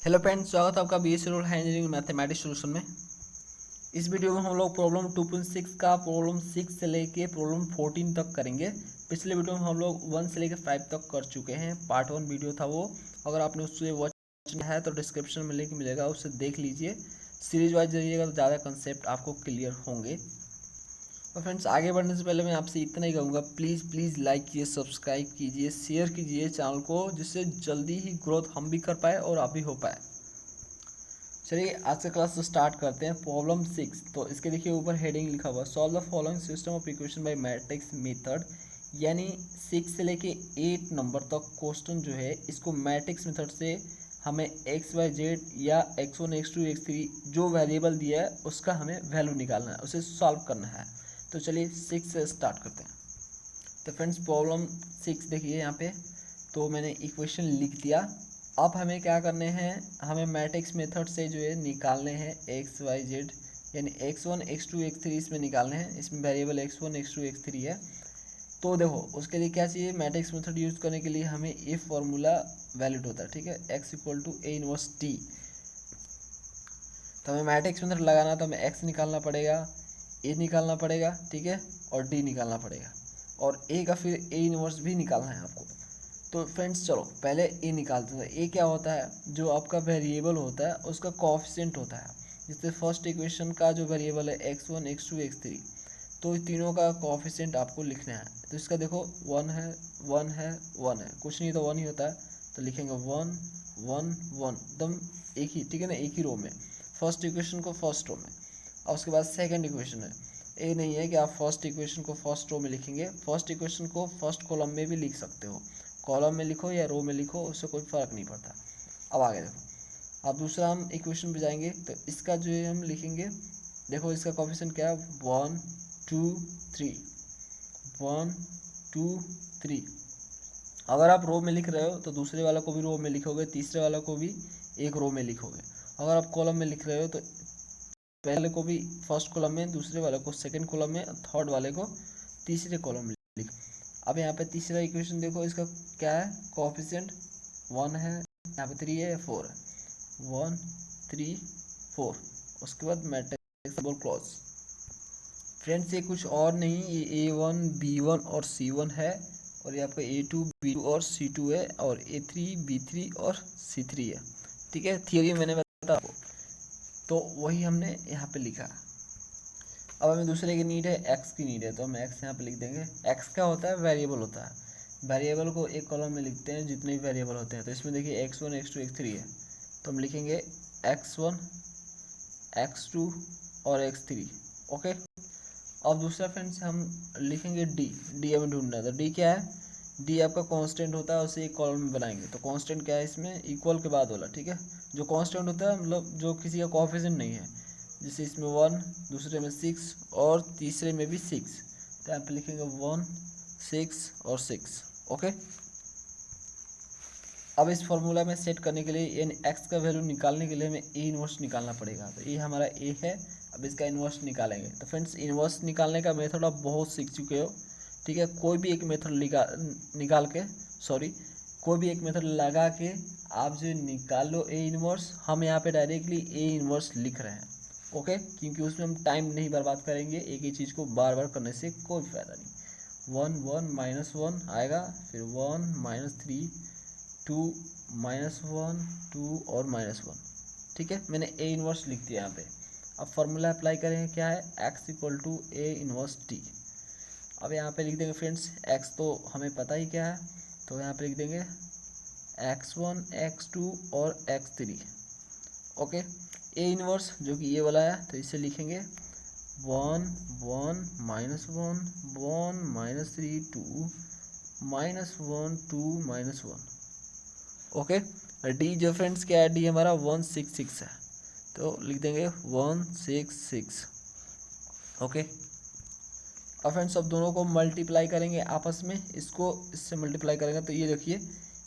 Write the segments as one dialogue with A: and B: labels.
A: Hello friends, स्वागत है आपका BSc rural higher engineering mathematics solution में। इस वीडियो में हम लोग प्रॉब्लम 2.6 का प्रॉब्लम 6 से लेके प्रॉब्लम 14 तक करेंगे। पिछले वीडियो में हम लोग 1 से लेके 5 तक कर चुके हैं। पार्ट 1 वीडियो था वो। अगर आपने उससे वॉच है तो डिस्क्रिप्शन में लिंक मिलेगा, उससे देख लीजिए। सीरीज वाइज जाइएगा तो ज़्यादा कंसेप्ट आपको क्लियर होंगे। और फ्रेंड्स, आगे बढ़ने से पहले मैं आपसे इतना ही कहूँगा, प्लीज़ लाइक कीजिए, सब्सक्राइब कीजिए, शेयर कीजिए चैनल को, जिससे जल्दी ही ग्रोथ हम भी कर पाए और आप भी हो पाए। चलिए आज का क्लास स्टार्ट करते हैं। प्रॉब्लम 6, तो इसके देखिए ऊपर हेडिंग लिखा हुआ, solve the following system of equation by matrix method. यानी 6 से लेके 8 नंबर तक क्वेश्चन जो है इसको मैट्रिक्स मेथड से हमें एक्स वाई जेड या x1 x2 x3 जो वेरिएबल दिया है उसका हमें वैल्यू निकालना है, उसे सॉल्व करना है। तो चलिए 6 से स्टार्ट करते हैं। तो फ्रेंड्स प्रॉब्लम 6 देखिए यहाँ पे, तो मैंने इक्वेशन लिख दिया। अब हमें क्या करने हैं, हमें मैट्रिक्स मेथड से जो है निकालने हैं एक्स वाई जेड, यानी x1 x2 x3 इसमें निकालने हैं। इसमें वेरिएबल x1 x2 x3 है। तो देखो उसके लिए क्या चाहिए, मैट्रिक्स मेथड यूज़ करने के लिए हमें ये फॉर्मूला वैलिड होता है, ठीक है, x equal to A inverse T. तो हमें मैट्रिक्स मेथड लगाना तो हमें x निकालना पड़ेगा, ए निकालना पड़ेगा, ठीक है, और डी निकालना पड़ेगा, और ए का फिर ए इनवर्स भी निकालना है आपको। तो फ्रेंड्स चलो पहले ए निकालते हैं। ए क्या होता है, जो आपका वेरिएबल होता है उसका कोएफिशिएंट होता है। जैसे फर्स्ट इक्वेशन का जो वेरिएबल है x1 x2 x3, तो इन तीनों का कोएफिशिएंट आपको लिखना है। तो इसका देखो 1 है 1 है 1 है, कुछ नहीं तो 1 ही होता है, तो लिखेंगे 1 1 1 एकदम एक ही, ठीक है ना, एक ही रो में। फर्स्ट इक्वेशन को फर्स्ट रो में, और उसके बाद सेकंड इक्वेशन है। ये नहीं है कि आप फर्स्ट इक्वेशन को फर्स्ट रो में लिखेंगे, फर्स्ट इक्वेशन को फर्स्ट कॉलम में भी लिख सकते हो, कॉलम में लिखो या रो में लिखो, उससे कोई फ़र्क नहीं पड़ता। अब आगे देखो, अब दूसरा हम इक्वेशन पे जाएंगे, तो इसका जो है हम लिखेंगे, देखो इसका कोएफिशिएंट क्या है, 1 2 3 1 2 3। अगर आप रो में लिख रहे हो तो दूसरे वाला को भी रो में लिखोगे, तीसरे वाला को भी एक रो में लिखोगे। अगर आप कॉलम में लिख रहे हो तो पहले को भी फर्स्ट कॉलम में, दूसरे वाले को सेकंड कॉलम में, थर्ड वाले को तीसरे कॉलम में लिख। अब यहाँ पे तीसरा इक्वेशन देखो, इसका क्या है, कोएफिशिएंट 1 है, यहाँ पे 3 है, 4 है, 1 3 4। उसके बाद मैट्रिक्स क्लॉज। फ्रेंड्स ये कुछ और नहीं, ये A1 B1 और C1 है, और ये आपका A2 B2 और C2 है, और A3 B3 और C3 है, ठीक है। थियरी मैंने बताया आपको, तो वही हमने यहाँ पे लिखा। अब हमें दूसरे की नीड है, एक्स की नीड है, तो हम एक्स यहाँ पे लिख देंगे। एक्स क्या होता है, वेरिएबल होता है। वेरिएबल को एक कॉलम में लिखते हैं जितने भी वेरिएबल होते हैं। तो इसमें देखिए x1 x2 x3 है, तो हम लिखेंगे x1 x2 और x3, ओके। अब दूसरा फ्रेंड्स हम लिखेंगे डी हमें ढूंढना है। तो डी क्या है, डी आपका कांस्टेंट होता है, उसे एक कॉलम में बनाएंगे। तो कांस्टेंट क्या है, इसमें इक्वल के बाद वाला, ठीक है। जो कांस्टेंट होता है मतलब जो किसी का कोएफिशिएंट नहीं है, जैसे इसमें 1, दूसरे में 6 और तीसरे में भी 6, तो यहाँ पे लिखेंगे 1 6 और 6, ओके। अब इस फॉर्मूला में सेट करने के लिए, यानी एक्स का वैल्यू निकालने के लिए हमें ए इनवर्स निकालना पड़ेगा। तो ये हमारा ए है, अब इसका इन्वर्स निकालेंगे। तो फ्रेंड्स इन्वर्स निकालने का मेथड आप बहुत सीख चुके हो, ठीक है। कोई भी एक मेथड निकाल के, सॉरी, कोई भी एक मेथड लगा के आप जो निकाल लो ए इनवर्स। हम यहाँ पे डायरेक्टली ए इनवर्स लिख रहे हैं, ओके, क्योंकि उसमें हम टाइम नहीं बर्बाद करेंगे। एक ही चीज़ को बार बार करने से कोई फ़ायदा नहीं। 1 1 -1 आएगा, फिर 1 -3 2 -1 2 और -1, ठीक है। मैंने ए इनवर्स लिख दिया यहाँ पे। अब फार्मूला अप्लाई करेंगे, क्या है, x equal to A inverse T. अब यहाँ पे लिख देंगे फ्रेंड्स, x तो हमें पता ही क्या है, तो यहाँ पे लिख देंगे x1 x2 और x3, ओके। ए इनवर्स जो कि ये वाला है, तो इसे लिखेंगे 1 1 -1 1 -3 2 -1 2 -1, ओके। डी जो फ्रेंड्स क्या है, डी हमारा 166 है, तो लिख देंगे 166, ओके। अब फ्रेंड्स अब दोनों को मल्टीप्लाई करेंगे आपस में, इसको इससे मल्टीप्लाई करेंगे, तो ये देखिए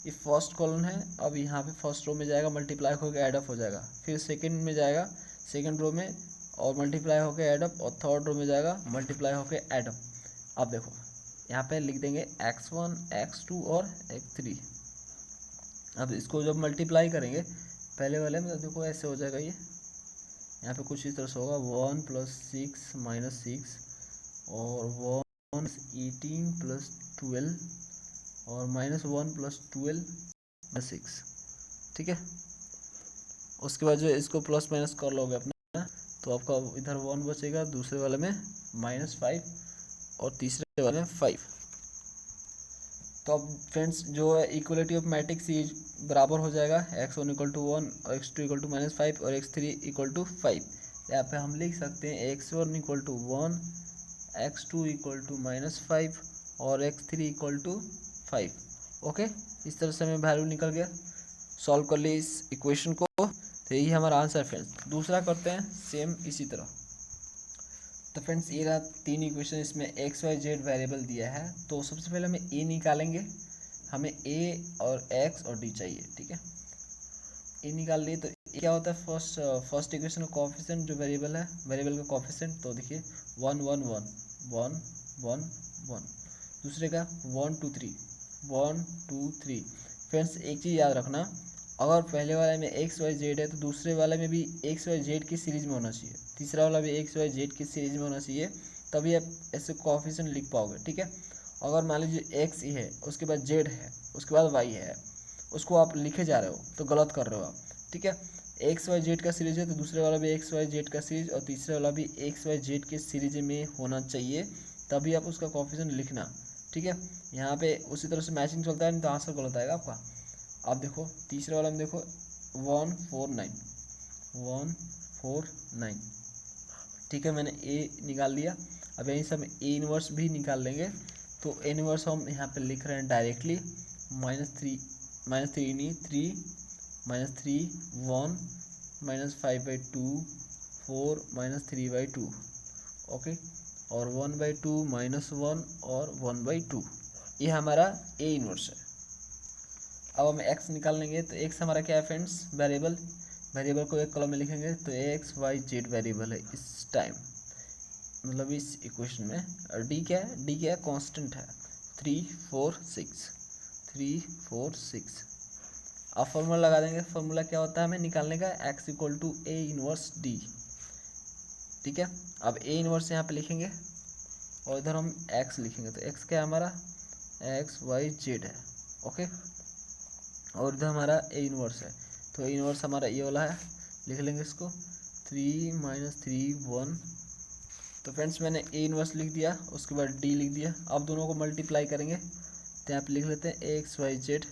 A: ये फर्स्ट कॉलम है। अब यहाँ पे फर्स्ट रो में जाएगा, मल्टीप्लाई होकर ऐड अप हो जाएगा, फिर सेकंड में जाएगा, सेकंड रो में और मल्टीप्लाई होकर ऐड अप, और थर्ड रो में जाएगा, मल्टीप्लाई होकर ऐड अप। अब देखो यहाँ पे लिख देंगे x1 x2 और x3। अब इसको जब मल्टीप्लाई करेंगे, पहले वाले में तो देखो ऐसे हो जाएगा, ये यहाँ पे कुछ इस तरह से होगा 1 + 6 - 6 और 1 + 18 + 12 और -1 + 12 - 6, ठीक है। उसके बाद जो इसको प्लस माइनस कर लोगे अपना, तो आपका इधर 1 बचेगा, दूसरे वाले में -5 और तीसरे वाले में 5। तो अब फ्रेंड्स जो है इक्वलिटी ऑफ मैट्रिक्स ये बराबर हो जाएगा x1 = 1 और x2 = -5 और x3 = 5। यहाँ पे हम लिख सकते हैं x1 = 1, x2 = -5 और x3 = 5। ओके, इस तरह से हमें वैल्यू निकल गया। सॉल्व कर लिए इस इक्वेशन को, तो यही हमारा आंसर फ्रेंड्स। दूसरा करते हैं सेम इसी तरह। तो फ्रेंड्स ये रहा 3 इक्वेशन, इसमें एक्स वाई जेड वेरिएबल दिया है। तो सबसे पहले हमें ए निकालेंगे, हमें ए और एक्स और डी चाहिए, ठीक है। ए निकाल लिए तो क्या होता है, फर्स्ट इक्वेशन का कोएफिशिएंट जो वेरिएबल है, वेरिएबल का कोएफिशिएंट तो देखिए 1 1 1 1 1 1, दूसरे का 1 2 3 1 2 3। फ्रेंड्स एक चीज़ याद रखना, अगर पहले वाले में एक्स वाई जेड है तो दूसरे वाले में भी एक्स वाई जेड की सीरीज में होना चाहिए, तीसरा वाला भी एक्स वाई जेड की सीरीज में होना चाहिए, तभी आप ऐसे कोएफिशिएंट लिख पाओगे, ठीक है। अगर मान लीजिए एक्स ही है, उसके बाद जेड है, उसके बाद वाई है, उसको आप लिखे जा रहे हो तो गलत कर रहे हो आप, ठीक है। एक्स वाई जेड का सीरीज है तो दूसरे वाला भी एक्स वाई जेड का सीरीज और तीसरे वाला भी एक्स वाई जेड के सीरीज में होना चाहिए, तभी आप उसका कोएफिशिएंट लिखना, ठीक है। यहाँ पे उसी तरह से मैचिंग चलता है, नहीं तो आंसर गलत आएगा आपका। आप देखो तीसरे वाला में देखो 1 4 9 1 4 9, ठीक है। मैंने ए निकाल लिया। अब यहीं से हम ए इनवर्स भी निकाल लेंगे। तो ए इनवर्स हम यहाँ पे लिख रहे हैं डायरेक्टली -3 नहीं 3 -3 1 -5/2 4 -3/2, ओके, और 1/2 -1 और 1/2, ये हमारा ए इनवर्स है। अब हम x निकाल लेंगे, तो x हमारा क्या है फ्रेंड्स, वेरिएबल, वेरिएबल को एक कॉलम में लिखेंगे तो x y z वेरिएबल है इस टाइम, मतलब इस इक्वेशन में। और d क्या है, कांस्टेंट है 3 4 6 3 4 6। अब फॉर्मूला लगा देंगे, फॉर्मूला क्या होता है हमें निकालने का, x = a इनवर्स d, ठीक है। अब a इनवर्स यहाँ पे लिखेंगे और इधर हम x लिखेंगे, तो x क्या है हमारा, x y z है, ओके। और इधर हमारा ए इनवर्स है, तो ए इनवर्स हमारा ये वाला है, लिख लेंगे इसको 3 - 3 1। तो फ्रेंड्स मैंने ए इनवर्स लिख दिया, उसके बाद डी लिख दिया। अब दोनों को मल्टीप्लाई करेंगे, तो यहाँ पे लिख लेते हैं एक्स वाई जेड।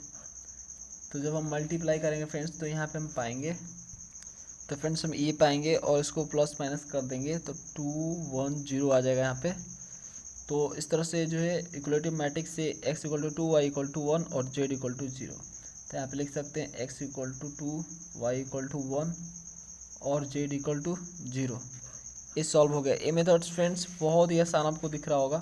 A: तो जब हम मल्टीप्लाई करेंगे फ्रेंड्स, तो यहाँ पे हम पाएंगे, तो फ्रेंड्स हम ये पाएंगे और इसको प्लस माइनस कर देंगे तो 2 1 0 आ जाएगा यहाँ पे। तो इस तरह से जो है इक्वलिटी मैट्रिक्स से x = 2 y = 1 और z = 0, तो यहाँ पे लिख सकते हैं x = 2 y = 1 और z = 0। ये सॉल्व हो गया। ये मेथड्स फ्रेंड्स बहुत ही आसान आपको दिख रहा होगा,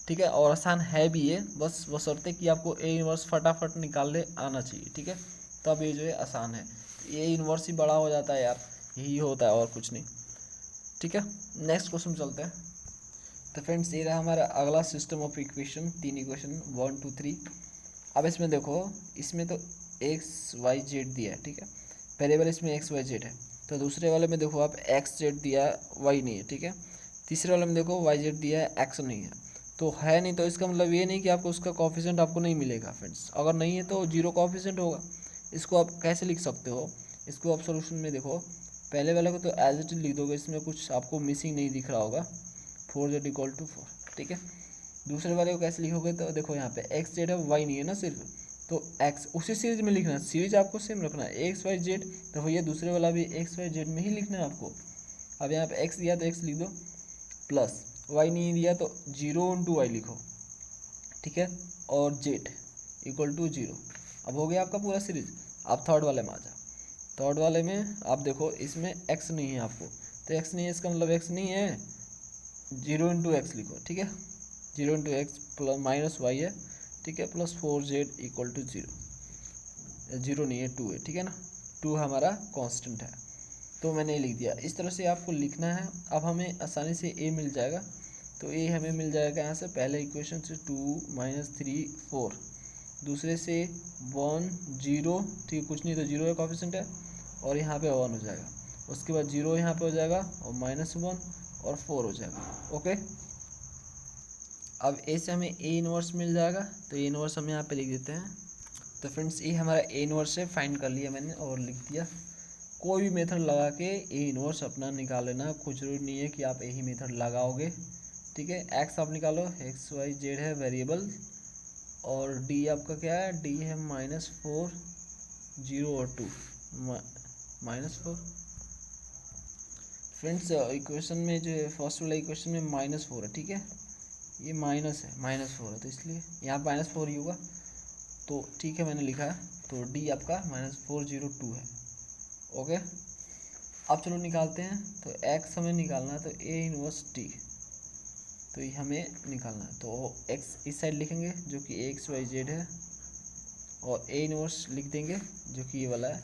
A: ठीक है, और आसान है भी ये, बस बशर्ते कि आपको ए इनवर्स फटाफट निकालने आना चाहिए, ठीक है, तब ये जो है आसान है। ये इनवर्स ही बड़ा हो जाता है यार, यही होता है और कुछ नहीं, ठीक है। नेक्स्ट क्वेश्चन चलते हैं। तो फ्रेंड्स ये रहा हमारा अगला सिस्टम ऑफ इक्वेशन, 3 इक्वेशन 1 2 3। अब इसमें देखो, इसमें तो एक्स वाई जेड दिया है, ठीक है, वेरिएबल इसमें एक्स वाई जेड है। तो दूसरे वाले में देखो आप एक्स जेड दिया है, वाई नहीं है, ठीक है। तीसरे वाले में देखो वाई जेड दिया है, एक्स नहीं है, तो है नहीं, तो इसका मतलब ये नहीं कि आपको उसका कोएफिशिएंट आपको नहीं मिलेगा फ्रेंड्स। अगर नहीं है तो 0 कोएफिशिएंट होगा। इसको आप कैसे लिख सकते हो, इसको आप सोल्यूशन में देखो, पहले वाले को तो एज इट इज लिख दोगे, इसमें कुछ आपको मिसिंग नहीं दिख रहा होगा, 4z = 4, ठीक है। दूसरे वाले को कैसे लिखोगे, तो देखो यहाँ पे एक्स जेड है, वाई नहीं है ना सिर्फ, तो एक्स उसी सीरीज में लिखना है, सीरीज आपको सेम रखना है, एक्स वाई जेड, तो भैया दूसरे वाला भी एक्स वाई जेड में ही लिखना है आपको। अब यहाँ पे एक्स दिया तो एक्स लिख दो, प्लस वाई नहीं दिया तो 0 × y लिखो, ठीक है, और z = 0। अब हो गया आपका पूरा सीरीज। आप थर्ड वाले में आ जाओ, थर्ड वाले में आप देखो इसमें x नहीं है आपको, तो x नहीं है, इसका मतलब x नहीं है, 0 × x लिखो, ठीक है, 0 × x प्लस -y है, ठीक है, प्लस 4z = 0, 0 नहीं है 2 है, ठीक है ना, 2 हमारा कांस्टेंट है। तो मैंने ये लिख दिया, इस तरह से आपको लिखना है। अब हमें आसानी से a मिल जाएगा, तो a हमें मिल जाएगा यहाँ से, पहले इक्वेशन से 2 - 3 4, दूसरे से 1 0, ठीक है, कुछ नहीं तो 0 है कोएफिशिएंट है, और यहाँ पे 1 हो जाएगा। उसके बाद 0 यहाँ पे हो जाएगा और -1 और 4 हो जाएगा। ओके, अब ए से हमें ए इनवर्स मिल जाएगा, तो ए इनवर्स हम यहाँ पे लिख देते हैं। तो फ्रेंड्स ये हमारा ए इनवर्स है, फाइंड कर लिया मैंने और लिख दिया। कोई भी मेथड लगा के ए इनवर्स अपना निकाल लेना, कुछ जरूरी नहीं है कि आप यही मेथड लगाओगे। ठीक है, एक्स आप निकालो, एक्स वाई जेड है वेरिएबल, और डी आपका क्या है, डी है -4 0 और 2 -4। फ्रेंड्स इक्वेशन में जो है फर्स्ट वाला इक्वेशन में -4 है, ठीक है, ये माइनस है, -4 है, तो इसलिए यहाँ -4 ही होगा। तो ठीक है, मैंने लिखा है, तो डी आपका -402 है। ओके, अब चलो निकालते हैं। तो एक्स हमें निकालना है, तो ए इनवर्स टी, तो ये हमें निकालना है। तो एक्स इस साइड लिखेंगे जो कि एक्स वाई जेड है, और ए इनवर्स लिख देंगे जो कि ये वाला है।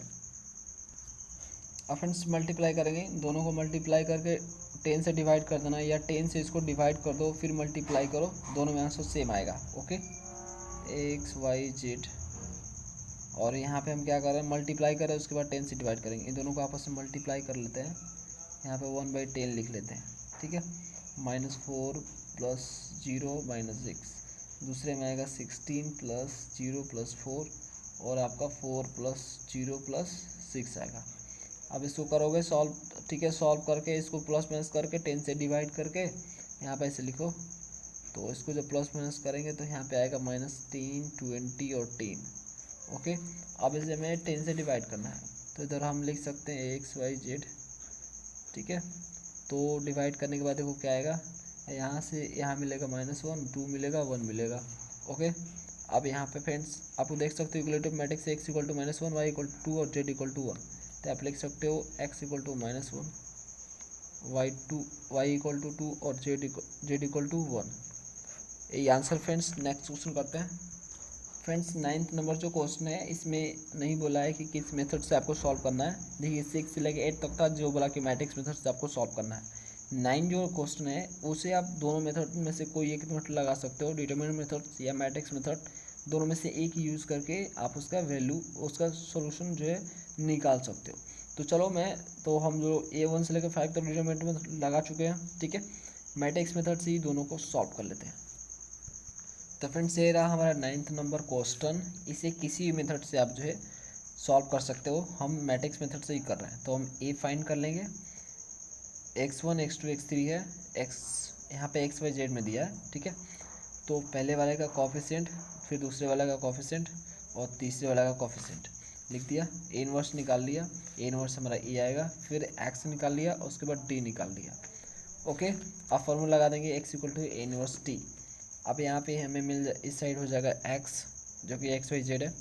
A: अब फ्रेंड्स मल्टीप्लाई करेंगे, दोनों को मल्टीप्लाई करके 10 से डिवाइड कर देना, या 10 से इसको डिवाइड कर दो फिर मल्टीप्लाई करो, दोनों में आंसर सेम आएगा। ओके, एक्स वाई जेड, और यहाँ पे हम क्या कर रहे हैं, मल्टीप्लाई कर रहे हैं, उसके बाद 10 से डिवाइड करेंगे। इन दोनों को आपस में मल्टीप्लाई कर लेते हैं, यहाँ पे 1/10 लिख लेते हैं। ठीक है, -4 + 0 - 6, दूसरे में आएगा 16 + 0 + 4, और आपका 4 + 0 + 6 आएगा। अब इसको करोगे सॉल्व, ठीक है, सॉल्व करके इसको प्लस माइनस करके 10 से डिवाइड करके यहाँ पे ऐसे लिखो। तो इसको जब प्लस माइनस करेंगे तो यहाँ पे आएगा -3 20 और 10। ओके, अब इसे हमें 10 से डिवाइड करना है, तो इधर हम लिख सकते हैं एक्स वाई जेड। ठीक है, तो डिवाइड करने के बाद देखो क्या आएगा, यहाँ से यहाँ मिलेगा -1, 2 मिलेगा, 1 मिलेगा। ओके, अब यहाँ पे फ्रेंड्स आपको देख सकते हो इक्वलिटी मैट्रिक्स से x = -1, y = 2 और z = 1। तो आप लिख सकते हो x = -1, y = 2 और z = 1। यही आंसर फ्रेंड्स। नेक्स्ट क्वेश्चन करते हैं। फ्रेंड्स 9th नंबर जो क्वेश्चन है इसमें नहीं बोला है कि किस मेथड से आपको सॉल्व करना है। देखिए 6 से लेकर 8 तक था जो बोला कि मैट्रिक्स मेथड से आपको सॉल्व करना है। 9 जो क्वेश्चन है उसे आप दोनों मेथड में से कोई एक मेथड लगा सकते हो, डिटरमिनेंट मेथड या मैट्रिक्स मेथड, दोनों में से एक ही यूज़ करके आप उसका वैल्यू, उसका सोल्यूशन जो है निकाल सकते हो। तो चलो हम जो A1 से लेकर 5 तक डिटरमिनेंट में लगा चुके हैं। ठीक है, मैट्रिक्स मेथड से ही दोनों को सॉल्व कर लेते हैं। तो फ्रेंड्स ये रहा हमारा 9th नंबर क्वेश्चन। इसे किसी भी मेथड से आप जो है सॉल्व कर सकते हो, हम मैट्रिक्स मेथड से ही कर रहे हैं। तो हम ए फाइंड कर लेंगे, x1 x2 x3 है, x यहाँ पे x y z में दिया है। ठीक है, तो पहले वाले का कोफिशिएंट, फिर दूसरे वाले का कोफिशिएंट और तीसरे वाले का कोफिशिएंट लिख दिया। ए इनवर्स निकाल लिया, ए इनवर्स हमारा ए आएगा, फिर x निकाल लिया और उसके बाद d निकाल लिया। ओके, अब फॉर्मूला लगा देंगे x = a इनवर्स t। अब यहाँ पे हमें इस साइड हो जाएगा x जो कि x y z है,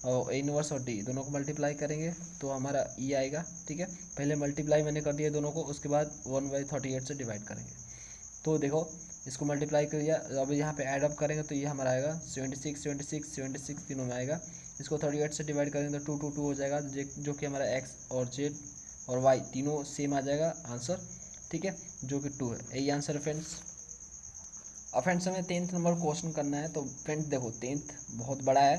A: और a इनवर्स और d दोनों को मल्टीप्लाई करेंगे तो हमारा e आएगा। ठीक है, पहले मल्टीप्लाई मैंने कर दिया दोनों को, उसके बाद 1/38 से डिवाइड करेंगे। तो देखो इसको मल्टीप्लाई कर दिया, अब यहाँ पे ऐड अप करेंगे तो ये हमारा आएगा 76 76 76 तीनों में आएगा। इसको 38 से डिवाइड करेंगे तो 2 2 2 हो जाएगा, जो कि हमारा x और z और y तीनों सेम आ जाएगा आंसर। ठीक है, जो कि 2 है। यही आंसर है फ्रेंड्स। अब फ्रेंड्स हमें 10th नंबर क्वेश्चन करना है। तो फ्रेंड्स देखो 10th बहुत बड़ा है,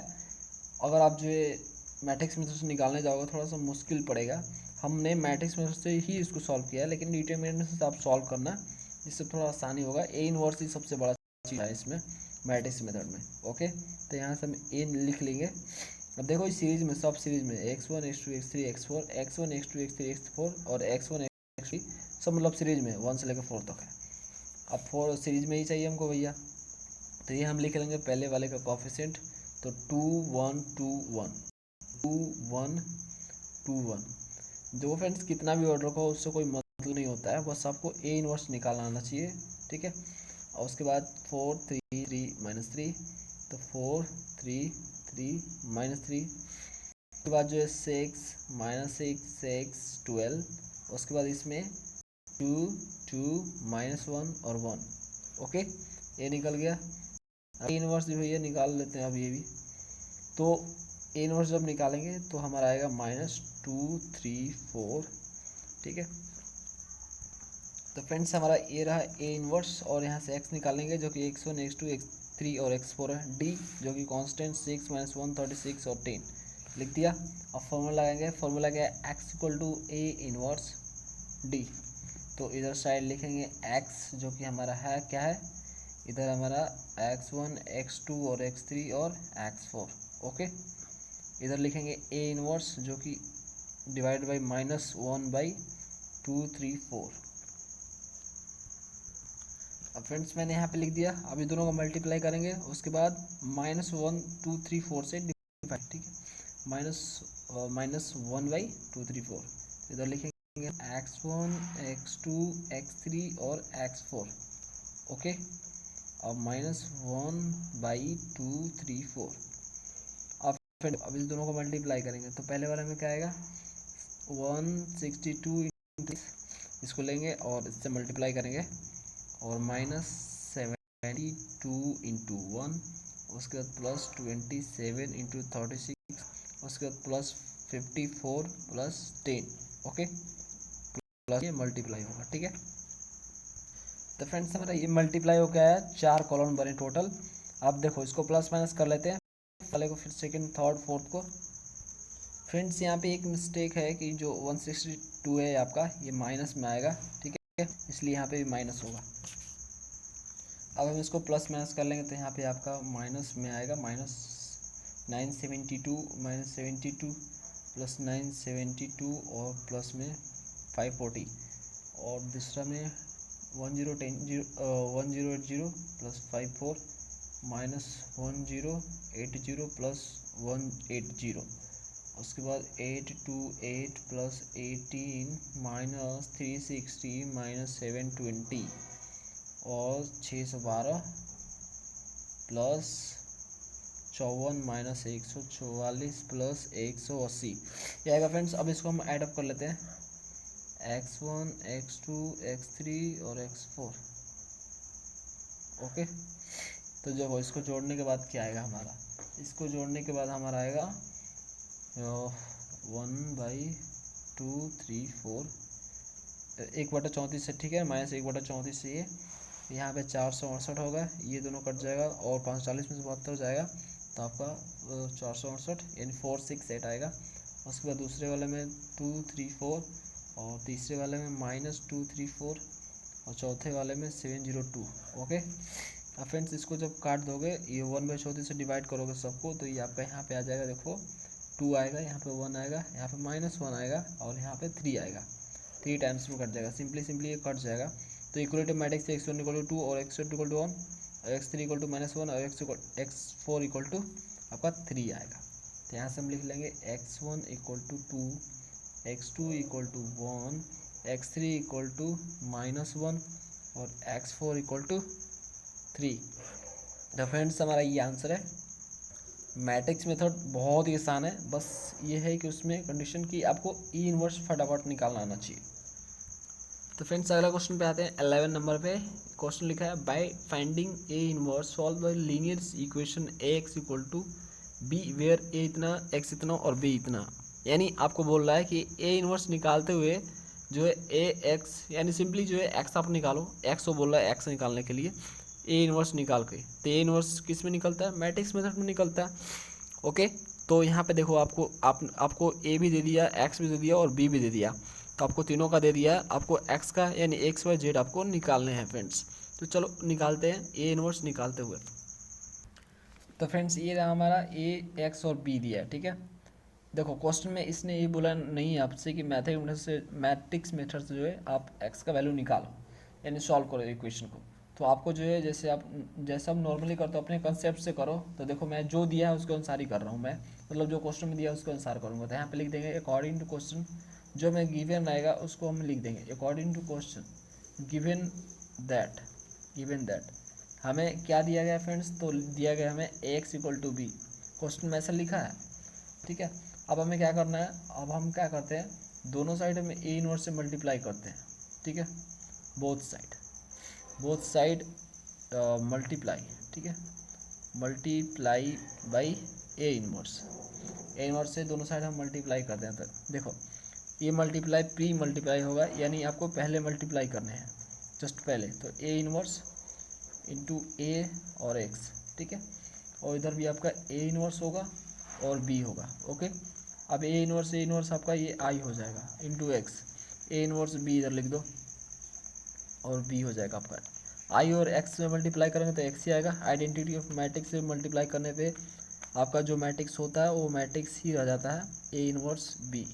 A: अगर आप जो है मैट्रिक्स मेथड से निकालने जाओगे थोड़ा सा मुश्किल पड़ेगा। हमने मैट्रिक्स मेथड से ही इसको सॉल्व किया है, लेकिन डिटरमिनेंट से आप सॉल्व करना, जिससे थोड़ा आसानी होगा। ए इनवर्स ही सबसे बड़ा चीज़ है इसमें मैट्रिक्स मेथड में। ओके, तो यहाँ से हम ए लिख लेंगे। अब देखो इस सीरीज में, सब सीरीज में x1 x2 x3 x4 x1 x2 x3 x4 और x1 x3 सब मतलब सीरीज में 1 से लेकर 4 तक है। अब 4 सीरीज में ही चाहिए हमको भैया, तो ये हम लिख लेंगे पहले वाले का कोफिशिएंट। तो 2 1 2 1 2 1 2 1। देखो फ्रेंड्स कितना भी ऑर्डर हो उससे कोई मतलब नहीं होता है, बस आपको ए इनवर्स निकालना आना चाहिए। ठीक है, और उसके बाद 4 3 3 -3, तो 4 3 3 -3, उसके बाद जो है 6 -6 6 12, उसके बाद इसमें 2 2 -1 और 1। ओके, ये निकल गया। ए इनवर्स भी भैया निकाल लेते हैं अब ये भी। तो ए इनवर्स जब निकालेंगे तो हमारा आएगा -2 3 4। ठीक है, तो फ्रेंड्स हमारा ये रहा ए इनवर्स, और यहाँ से x निकालेंगे जो कि x1 x2 x3 और x4 है। d जो कि कांस्टेंट 6 -1 36 और 10। लिख दिया। अब फॉर्मूला लगाएंगे, फॉर्मूला क्या है, x equal to A inverse D. तो इधर साइड लिखेंगे एक्स जो कि हमारा है क्या है, इधर हमारा x1 x2 और x3 और x4। ओके, इधर लिखेंगे a इनवर्स जो कि डिवाइड बाई -1/2 3 4। अब फ्रेंड्स मैंने यहाँ पे लिख दिया। अभी दोनों को मल्टीप्लाई करेंगे, उसके बाद -1 2 3 4 से डिवाइड, ठीक है, -1/2 3 4। इधर लिखेंगे x1 x2 x3 और x4। ओके, अब -1/2 3 4। अब फिर अब इस दोनों को मल्टीप्लाई करेंगे तो पहले वाले में क्या आएगा, 162 इसको लेंगे और इससे मल्टीप्लाई करेंगे और -72 × 1, उसके बाद +27 × 36, उसके बाद +54 + 10। ओके, प्लस ये मल्टीप्लाई होगा, ठीक है। तो फ्रेंड्स हमारा ये मल्टीप्लाई हो गया है, 4 कॉलम बने टोटल। अब देखो इसको प्लस माइनस कर लेते हैं, पहले को फिर सेकंड थर्ड फोर्थ को। फ्रेंड्स यहाँ पे एक मिस्टेक है कि जो 162 है आपका, ये माइनस में आएगा, ठीक है, इसलिए यहाँ पे भी माइनस होगा। अब हम इसको प्लस माइनस कर लेंगे तो यहाँ पे आपका माइनस में आएगा, -972 -72 + 972 और प्लस में 540 और दूसरा में 1080 + 54 -1080 + 180, उसके बाद 828 + 18 -360 -720 और 612 + 54 -144 + 180 ये आएगा फ्रेंड्स। अब इसको हम ऐड अप कर लेते हैं, x1 x2 x3 और x4। ओके, तो जब इसको जोड़ने के बाद क्या आएगा हमारा, इसको जोड़ने के बाद हमारा आएगा 1/2 3 4 1/34 से, ठीक है, -1/34 से ये यहाँ पे 468 होगा, ये दोनों कट जाएगा और 540 में से 72 जाएगा तो आपका 468 यानी 468 आएगा। उसके बाद दूसरे वाले में 2 3 4 और तीसरे वाले में -2 3 4 और चौथे वाले में 702। ओके, अब फ्रेंड्स इसको जब काट दोगे, ये 1/34 से डिवाइड करोगे सबको, तो ये आपका यहाँ पे आ जाएगा, देखो 2 आएगा, यहाँ पे 1 आएगा, यहाँ पे -1 आएगा और यहाँ पे 3 आएगा, 3 टाइम्स में कट जाएगा, सिंपली ये कट जाएगा। तो इक्वलिटी मैट्रिक्स से x1 = 2 और x2 = 1 और x3 = -1 और x4 = आपका 3 आएगा। तो यहाँ से हम लिख लेंगे x1 = 2, x2 = 1, x3 = -1 और x4 = 3। तो फ्रेंड्स हमारा ये आंसर है। मैट्रिक्स मेथड बहुत ही आसान है, बस ये है कि उसमें कंडीशन की आपको ई इनवर्स फटाफट निकालना आना चाहिए। तो फ्रेंड्स अगला क्वेश्चन पे आते हैं, 11 नंबर पे क्वेश्चन लिखा है, by finding A inverse solve by linear equation ax = b where a इतना x इतना और b इतना। यानी आपको बोल रहा है कि ए इनवर्स निकालते हुए जो है ए एक्स, यानी सिंपली जो है एक्स आप निकालो, एक्स वो बोल रहा है एक्स निकालने के लिए ए इनवर्स निकाल के। तो ए इनवर्स किस में निकलता है, मैट्रिक्स मेथड में निकलता है। ओके, तो यहाँ पे देखो आपको ए भी दे दिया, एक्स भी दे दिया और बी भी दे दिया, तो आपको तीनों का दे दिया, आपको एक्स का यानी एक्स वाई जेड आपको निकालने हैं फ्रेंड्स। तो चलो निकालते हैं ए इनवर्स निकालते हुए। तो फ्रेंड्स ये रहा हमारा ए एक्स और बी दिया है, ठीक है। देखो क्वेश्चन में इसने ये बोला नहीं है आपसे कि मैट्रिक्स मेथड से जो है आप एक्स का वैल्यू निकालो, यानी सॉल्व करो इक्वेशन को। तो आपको जो है जैसे आप नॉर्मली करते हो अपने कंसेप्ट से करो। तो देखो मैं जो दिया है उसके अनुसार ही कर रहा हूँ मैं, मतलब जो क्वेश्चन में दिया है उसके अनुसार करूँगा। तो यहाँ पे लिख देंगे अकॉर्डिंग टू क्वेश्चन, जो मैं गिवन आएगा उसको हम लिख देंगे according to question given that हमें क्या दिया गया फ्रेंड्स, तो दिया गया हमें x = b, क्वेश्चन में ऐसा लिखा है, ठीक है। अब हमें क्या करना है, अब हम क्या करते हैं, दोनों साइड में ए इनवर्स से मल्टीप्लाई करते हैं, ठीक है, बोथ साइड मल्टीप्लाई, ठीक है, मल्टीप्लाई बाई ए इनवर्स से दोनों साइड हम मल्टीप्लाई करते हैं। तो देखो ये मल्टीप्लाई प्री मल्टीप्लाई होगा, यानी आपको पहले मल्टीप्लाई करने हैं, जस्ट पहले। तो ए इनवर्स इंटू ए और एक्स, ठीक है, और इधर भी आपका ए इनवर्स होगा और बी होगा। ओके, अब ए इनवर्स आपका ये आई हो जाएगा into x, A inverse B इधर लिख दो और बी हो जाएगा आपका। आई और एक्स में मल्टीप्लाई करेंगे तो एक्स ही आएगा। आइडेंटिटी ऑफ मैट्रिक्स से मल्टीप्लाई करने पे आपका जो मैट्रिक्स होता है वो मैट्रिक्स ही रह जाता है ए इनवर्स बी।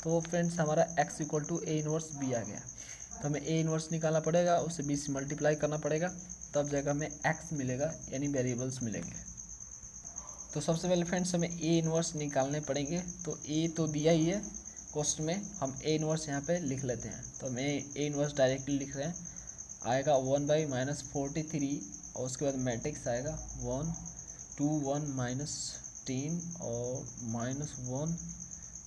A: तो फ्रेंड्स हमारा x equal to A inverse B आ गया। तो हमें ए इनवर्स निकालना पड़ेगा, उसे बी से मल्टीप्लाई करना पड़ेगा, तब जाकर हमें x मिलेगा यानी वेरिएबल्स मिलेंगे। तो सबसे पहले फ्रेंड्स हमें ए इनवर्स निकालने पड़ेंगे। तो ए तो दिया ही है क्वेश्चन में, हम ए इनवर्स यहाँ पे लिख लेते हैं। तो हम ए इनवर्स डायरेक्टली लिख रहे हैं, आएगा 1/-43 और उसके बाद मैट्रिक्स आएगा 1 2 1 -10 और -1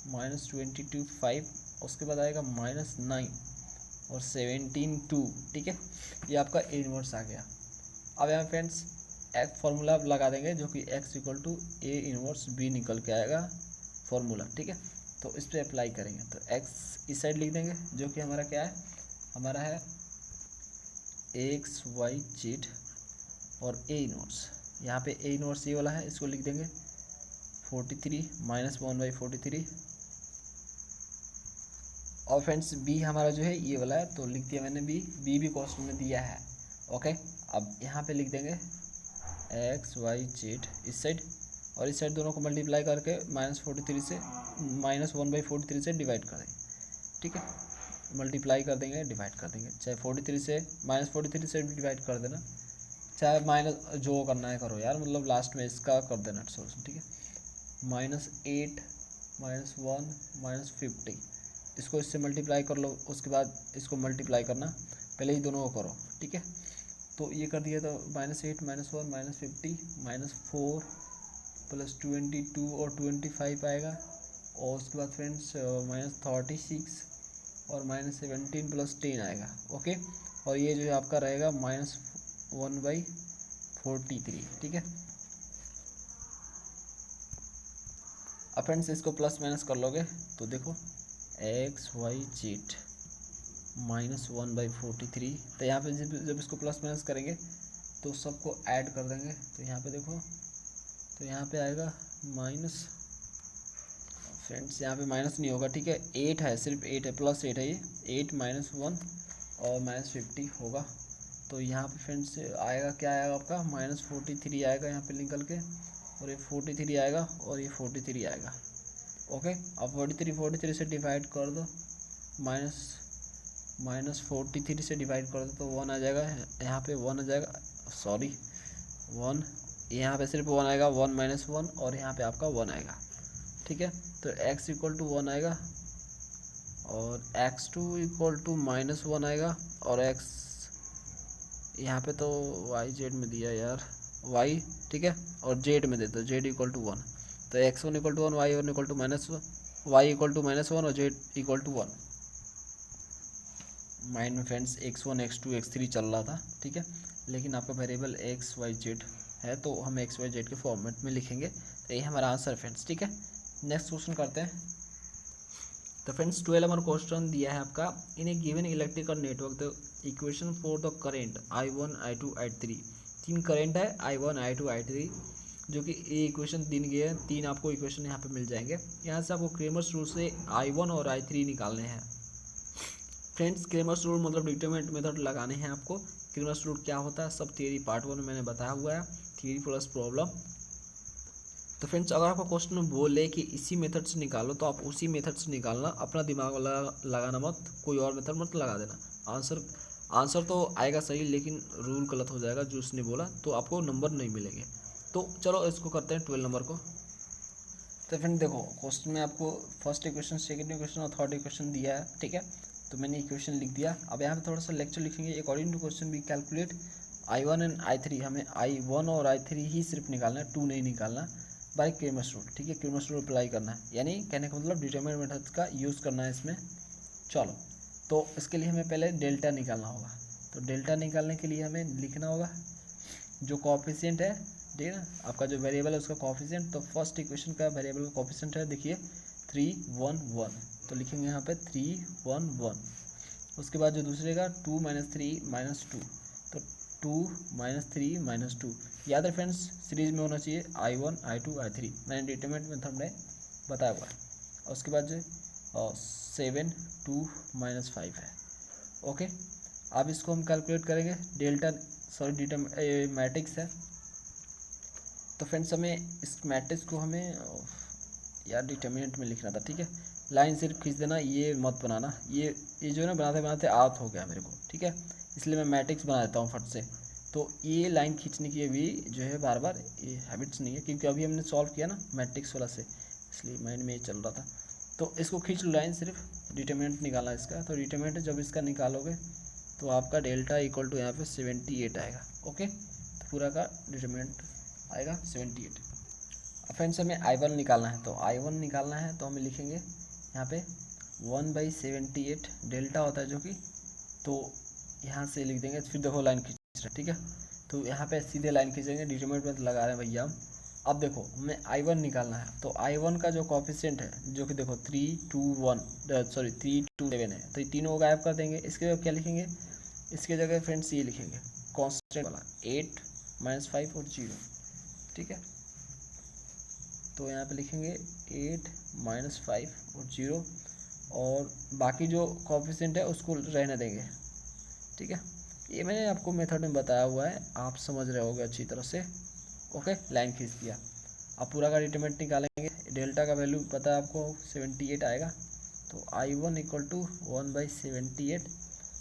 A: -22 5, उसके बाद आएगा -9 और 17 2। ठीक है, ये आपका ए इनवर्स आ गया। अब यहाँ फ्रेंड्स एक फार्मूला लगा देंगे जो कि x equal to A inverse B निकल के आएगा फार्मूला। ठीक है, तो इस पर अप्लाई करेंगे तो x इस साइड लिख देंगे जो कि हमारा क्या है, हमारा है x y z और ए इनवर्स। यहाँ पे ए इनवर्स ये वाला है, इसको लिख देंगे 43 -1/43। और फ्रेंड्स बी हमारा जो है ये वाला है, तो लिख दिया मैंने बी भी क्वेश्चन में दिया है। ओके, अब यहाँ पे लिख देंगे x y z इस साइड और इस साइड दोनों को मल्टीप्लाई करके -43 से -1/43 से डिवाइड कर देंगे। ठीक है, मल्टीप्लाई कर देंगे, डिवाइड कर देंगे, चाहे 43 से -43 से डिवाइड कर देना, चाहे माइनस जो करना है करो यार, मतलब लास्ट में इसका कर देना सोल्यूशन। ठीक है, -8 -1 -50, इसको इससे मल्टीप्लाई कर लो, उसके बाद इसको मल्टीप्लाई करना, पहले ही दोनों को करो। ठीक है, तो ये कर दिया तो -8 -1 -50 -4 +22 और 25 आएगा। और उसके बाद फ्रेंड्स -36 और -17 +10 आएगा। ओके, और ये जो है आपका रहेगा -1/43। ठीक है, अब फ्रेंड्स इसको प्लस माइनस कर लोगे तो देखो x y z -1/43। तो यहाँ पे जब इसको प्लस माइनस करेंगे तो सबको ऐड कर देंगे। तो यहाँ पे देखो, तो यहाँ पे आएगा माइनस, फ्रेंड्स यहाँ पे माइनस नहीं होगा। ठीक है, 8 है, सिर्फ 8 है, +8 है, ये 8 -1 और -50 होगा। तो यहाँ पे फ्रेंड्स आएगा, क्या आएगा आपका -43 आएगा यहाँ पे निकल के, और ये 43 आएगा और ये 43 आएगा। ओके, अब 43 से डिवाइड कर दो, -43 से डिवाइड कर दो तो 1 आ जाएगा, यहाँ पे 1 आ जाएगा, सॉरी 1, यहाँ पे सिर्फ 1 आएगा, 1 -1 और यहाँ पे आपका 1 आएगा। ठीक है, तो x इक्वल टू 1 आएगा और x2 इक्वल टू -1 आएगा, और x यहाँ पे तो y z में दिया यार y, ठीक है, और z में दे दो z इक्वल टू 1। तो x1 equal to 1, y1 equal to y equal to -1 और z इक्वल टू 1। माइंड में फ्रेंड्स x1 x2 x3 चल रहा था। ठीक है, लेकिन आपका वेरिएबल x y z है तो हम x y z के फॉर्मेट में लिखेंगे। तो ये हमारा आंसर फ्रेंड्स। ठीक है, नेक्स्ट क्वेश्चन करते हैं। तो फ्रेंड्स 12 नंबर क्वेश्चन दिया है आपका, in a given electrical network the equation for the current I1 I2 I3। 3 current है I1 I2 I3, जो कि ये इक्वेशन दिन गए हैं, 3 आपको इक्वेशन यहाँ पे मिल जाएंगे। यहाँ से आपको क्रेमर्स रूल से I1 और I3 निकालने हैं। फ्रेंड्स क्रेमर्स रूल मतलब डिटरमिनेंट मेथड लगाने हैं आपको। क्रेमर्स रूल क्या होता है सब थियरी पार्ट 1 में मैंने बताया हुआ है, थियरी प्लस प्रॉब्लम। तो फ्रेंड्स अगर आपको क्वेश्चन में बोले कि इसी मेथड से निकालो तो आप उसी मेथड से निकालना, अपना दिमाग लगाना मत, कोई और मेथड मत लगा देना। आंसर तो आएगा सही लेकिन रूल गलत हो जाएगा जो उसने बोला, तो आपको नंबर नहीं मिलेंगे। तो चलो इसको करते हैं 12 नंबर को। तो फ्रेंड देखो क्वेश्चन में आपको फर्स्ट इक्वेशन, सेकंड इक्वेशन और थर्ड इक्वेशन दिया है। ठीक है, तो मैंने इक्वेशन लिख दिया। अब यहाँ पे थोड़ा सा लेक्चर लिखेंगे। According to question we calculate I1 and I3। हमें I1 और I3 ही सिर्फ निकालना है, 2 नहीं निकालना, बाय क्रेमर्स रूल। ठीक है, क्रेमर्स रूल अप्लाई करना है, यानी कहने का मतलब डिटरमिनेंट मेथड का यूज़ करना है इसमें। चलो, तो इसके लिए हमें पहले डेल्टा निकालना होगा। तो डेल्टा निकालने के लिए हमें लिखना होगा जो कोएफिशिएंट है, ठीक है ना, आपका जो वेरिएबल है उसका कोएफिशिएंट। तो फर्स्ट इक्वेशन का वेरिएबल का कोएफिशिएंट है, देखिए 3 1 1, तो लिखेंगे यहाँ पे 3 1 1। उसके बाद जो दूसरे का 2 - 3 - 2, तो 2 - 3 - 2। याद है फ्रेंड्स सीरीज में होना चाहिए I1 I2 I3, मैंने डिटरमिनेंट मेथड में बताया हुआ है। और उसके बाद जो 7 2 -5 है। ओके, अब इसको हम कैलकुलेट करेंगे डेल्टा मैट्रिक्स है। तो फ्रेंड्स हमें इस मैट्रिक्स को हमें यार डिटर्मिनेंट में लिखना था, ठीक है। लाइन सिर्फ खींच देना, ये मत बनाना, ये जो है ना बनाते बनाते आदत हो गया मेरे को, ठीक है, इसलिए मैं मैट्रिक्स बना देता हूँ फट से। तो ये लाइन खींचने की भी जो है बार बार ये हैबिट्स नहीं है, क्योंकि अभी हमने सॉल्व किया ना मैट्रिक्स वाला से, इसलिए माइंड में ये चल रहा था। तो इसको खींच लो लाइन, सिर्फ डिटर्मिनेंट निकालना इसका। तो डिटर्मिनेंट जब इसका निकालोगे तो आपका डेल्टा इक्वल टू यहाँ पे 78 आएगा। ओके, तो पूरा का डिटर्मिनेंट आएगा 78। अब फ्रेंड्स हमें I1 निकालना है, तो I1 निकालना है तो हमें लिखेंगे यहाँ पे 1/78 डेल्टा होता है जो कि, तो यहाँ से लिख देंगे। फिर देखो लाइन खींच रहे हैं, ठीक है, तो यहाँ पे सीधे लाइन खींचेंगे, डिटरमिनेंट में लगा रहे हैं भैया हम। अब देखो हमें I1 निकालना है, तो I1 का जो कोफिशिएंट है जो कि देखो 3 2 7 है, तो ये तीनों को गायब कर देंगे। इसके जगह क्या लिखेंगे, इसके जगह फ्रेंड्स ये लिखेंगे कांस्टेंट वाला 8 -5 और 0, ठीक है। तो यहाँ पे लिखेंगे 8 -5 और 0, और बाकी जो कोफिशिएंट है उसको रहने देंगे, ठीक है। ये मैंने आपको मेथड में बताया हुआ है, आप समझ रहे होगे अच्छी तरह से। ओके, लाइन खींच दिया। अब पूरा का डिटरमिनेंट निकालेंगे, डेल्टा का वैल्यू पता है आपको 78 आएगा। तो I1 इक्वल टू 1/78,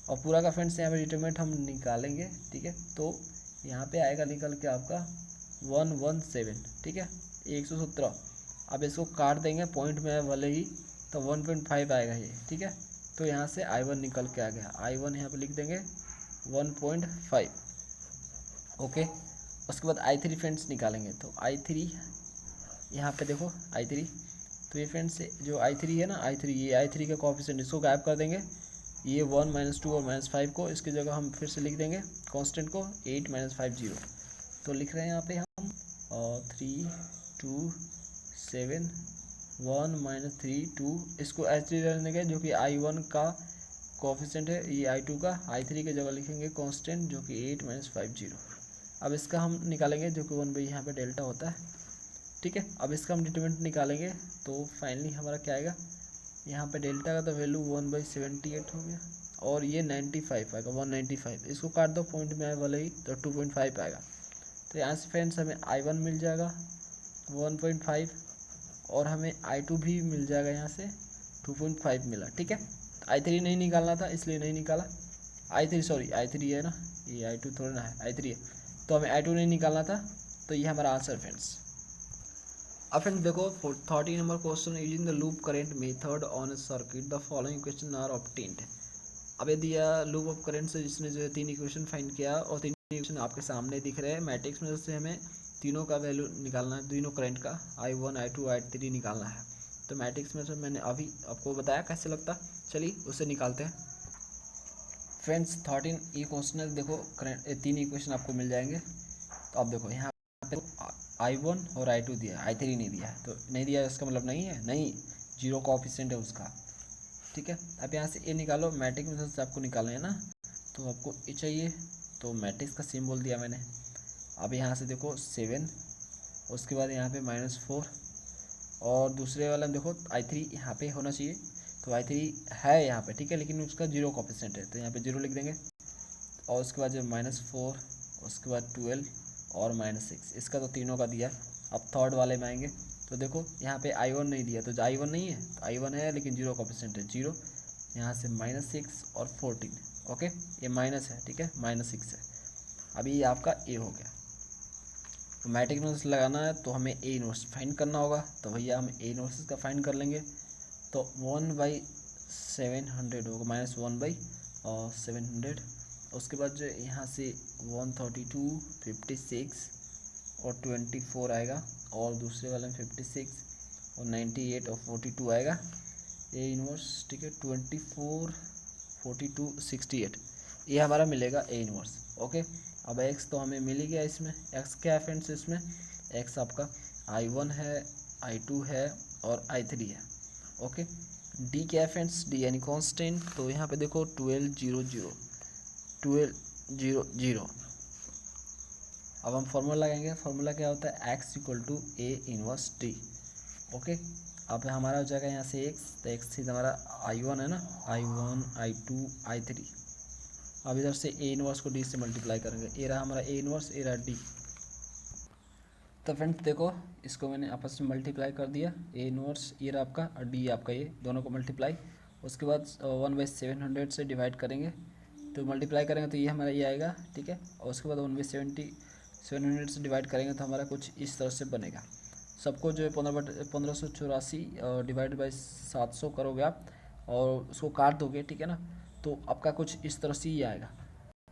A: और पूरा का फ्रेंड्स यहाँ पे डिटरमिनेंट हम निकालेंगे, ठीक है। तो यहाँ पे आएगा निकल के आपका 117, ठीक है, 117। अब इसको काट देंगे पॉइंट में है भले ही, तो 1.5 आएगा ये, ठीक है। तो यहाँ से I1 निकल के आ गया, I1 यहाँ पे लिख देंगे 1.5। ओके, उसके बाद I3 फ्रेंड्स निकालेंगे, तो I3 यहाँ पे देखो I3, तो ये फ्रेंड्स जो I3 है ना, I3 ये I3 का कोफिशिएंट इसको गायब कर देंगे। ये 1 -2 और -5 को इसकी जगह हम फिर से लिख देंगे कांस्टेंट को 8 -5 0। तो लिख रहे हैं यहाँ पे हम 3 2 7 1 -3 2, इसको I3 रहने देंगे जो कि I1 का कोफिशिएंट है, ये I2 का। I3 की जगह लिखेंगे कांस्टेंट जो कि 8 -5 0। अब इसका हम निकालेंगे जो कि 1/, यहाँ पे डेल्टा होता है, ठीक है। अब इसका हम डिटरमिनेंट निकालेंगे, तो फाइनली हमारा क्या आएगा, यहाँ पे डेल्टा का तो वैल्यू 1/78 हो गया, और ये 95 आएगा, 195। इसको काट दो पॉइंट में आए वाले ही, तो 2.5 आएगा। तो यहाँ से फ्रेंड्स हमें I1 मिल जाएगा 1.5, और हमें I2 भी मिल जाएगा, यहाँ से 2.5 मिला, ठीक है। I3 नहीं निकालना था इसलिए नहीं निकाला, I3 है ना, ये I2 थोड़ा ना है, I3 है, तो हमें I2 नहीं निकालना था। तो ये हमारा आंसर फ्रेंड्स। अब फ्रेंड्स देखो 30 number question, using the loop current method on a circuit the following equation are obtained. अब ये दिया लूप ऑफ करंट से, जिसने जो है 3 इक्वेशन फाइंड किया, और 3 इक्वेशन आपके सामने दिख रहे हैं मैट्रिक्स में, से हमें तीनों का वैल्यू निकालना है, तीनों करंट का I1 I2 I3 निकालना है। तो मैट्रिक्स में से मैंने अभी आपको बताया कैसे लगता, चलिए उसे निकालते हैं। फ्रेंड्स 13 ये क्वेश्चन है, देखो करंट 3 इक्वेशन आपको मिल जाएंगे। तो अब देखो यहाँ पे I1 और I2 दिया है, I3 नहीं दिया है, तो नहीं दिया है इसका मतलब नहीं है, नहीं, 0 कोएफिशिएंट है उसका, ठीक है। अब यहाँ से ए निकालो, मैट्रिक्स में से आपको निकालना है ना, तो आपको ए चाहिए, तो मैट्रिक्स का सिंबल दिया मैंने। अब यहाँ से देखो 7, उसके बाद यहाँ पे -4, और दूसरे वाला में देखो I3 यहाँ पे होना चाहिए, तो I3 है यहाँ पे, ठीक है, लेकिन उसका 0 कोएफिशिएंट है, तो यहाँ पे 0 लिख देंगे। और उसके बाद जो -4, उसके बाद 12 और -6, इसका तो तीनों का दिया। अब थर्ड वाले में आएंगे, तो देखो यहाँ पे I1 नहीं दिया, तो I1 नहीं है, तो I1 है लेकिन 0 कोएफिशिएंट है, 0। यहाँ से -6 और 14, ओके, ये माइनस है, ठीक है, -6 है। अभी ये आपका ए हो गया। तो मैट्रिक्स में लगाना है तो हमें ए इनवर्स फाइंड करना होगा, तो भैया हम ए इनवर्स का फाइंड कर लेंगे। तो 1/700 होगा, -1/700। उसके बाद जो यहाँ से 132 56 और 24 आएगा, और दूसरे वाले में 56 और 98 और 42 आएगा ए इनवर्स, ठीक है। 24 42 68 ये हमारा मिलेगा ए इनवर्स, ओके। अब एक्स तो हमें मिल ही गया, इसमें एक्स क्या है फ्रेंड्स, इसमें एक्स आपका I1 है, I2 है और I3 है, ओके। डी क्या है फ्रेंड्स, डी यानी कांस्टेंट, तो यहाँ पे देखो 12 0 0 12 0 0। अब हम फॉर्मूला लगाएंगे, फॉर्मूला क्या होता है, x = A 1D, ओके। अब हमारा हो जाएगा यहाँ से x, तो x सीधा हमारा I1 है ना, I1 I2 I3। अब इधर से a इनवर्स को d से मल्टीप्लाई करेंगे, ये रहा हमारा a इनवर्स, ये रहा d। तो फ्रेंड्स देखो इसको मैंने आपस में मल्टीप्लाई कर दिया, a इनवर्स ये रहा आपका और d आपका, ये दोनों को मल्टीप्लाई। उसके बाद 1/700 से डिवाइड करेंगे, तो मल्टीप्लाई करेंगे तो ये हमारा ये आएगा, ठीक है। और उसके बाद 1/700 से डिवाइड करेंगे तो हमारा कुछ इस तरह से बनेगा। सबको जो है 1584 डिवाइड बाई 700 करोगे आप और उसको काट दोगे, ठीक है ना, तो आपका कुछ इस तरह से ही आएगा।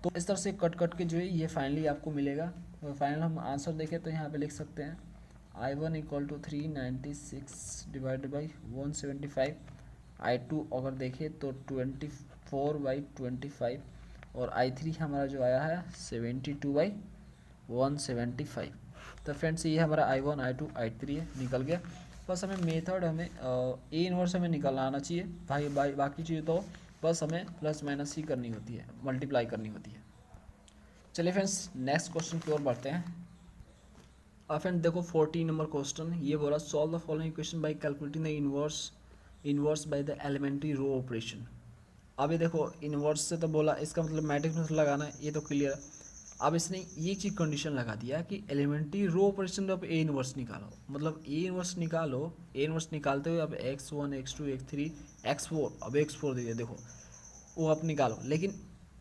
A: तो इस तरह से कट कट के जो है ये फाइनली आपको मिलेगा। और फाइनल हम आंसर देखें तो यहाँ पे लिख सकते हैं I1 = 396 डिवाइड बाई 175, I2 अगर देखें तो 24/25 और I3 हमारा जो आया है 72/175। तो फ्रेंड्स ये हमारा I1 I2 I3 है, निकल गया। बस हमें मेथड हमें ए इनवर्स हमें निकालना आना चाहिए भाई, बाकी चीज़ तो बस हमें प्लस माइनस ही करनी होती है, मल्टीप्लाई करनी होती है। चलिए फ्रेंड्स नेक्स्ट क्वेश्चन की ओर बढ़ते हैं। अब फ्रेंड देखो 14 नंबर क्वेश्चन ये बोला, solve the following equation by calculating the inverse by the elementary row operation. अभी देखो इनवर्स से तो बोला, इसका मतलब मैट्रिक्स में लगाना है, ये तो क्लियर है। अब इसने ये चीज़ कंडीशन लगा दिया कि एलिमेंट्री रो ऑपरेशन में अब ए इनवर्स निकालो, मतलब ए इनवर्स निकालो। ए इनवर्स निकालते हुए अब x1 x2 x3 x4, अब x4 दे दिया, देखो वो आप निकालो। लेकिन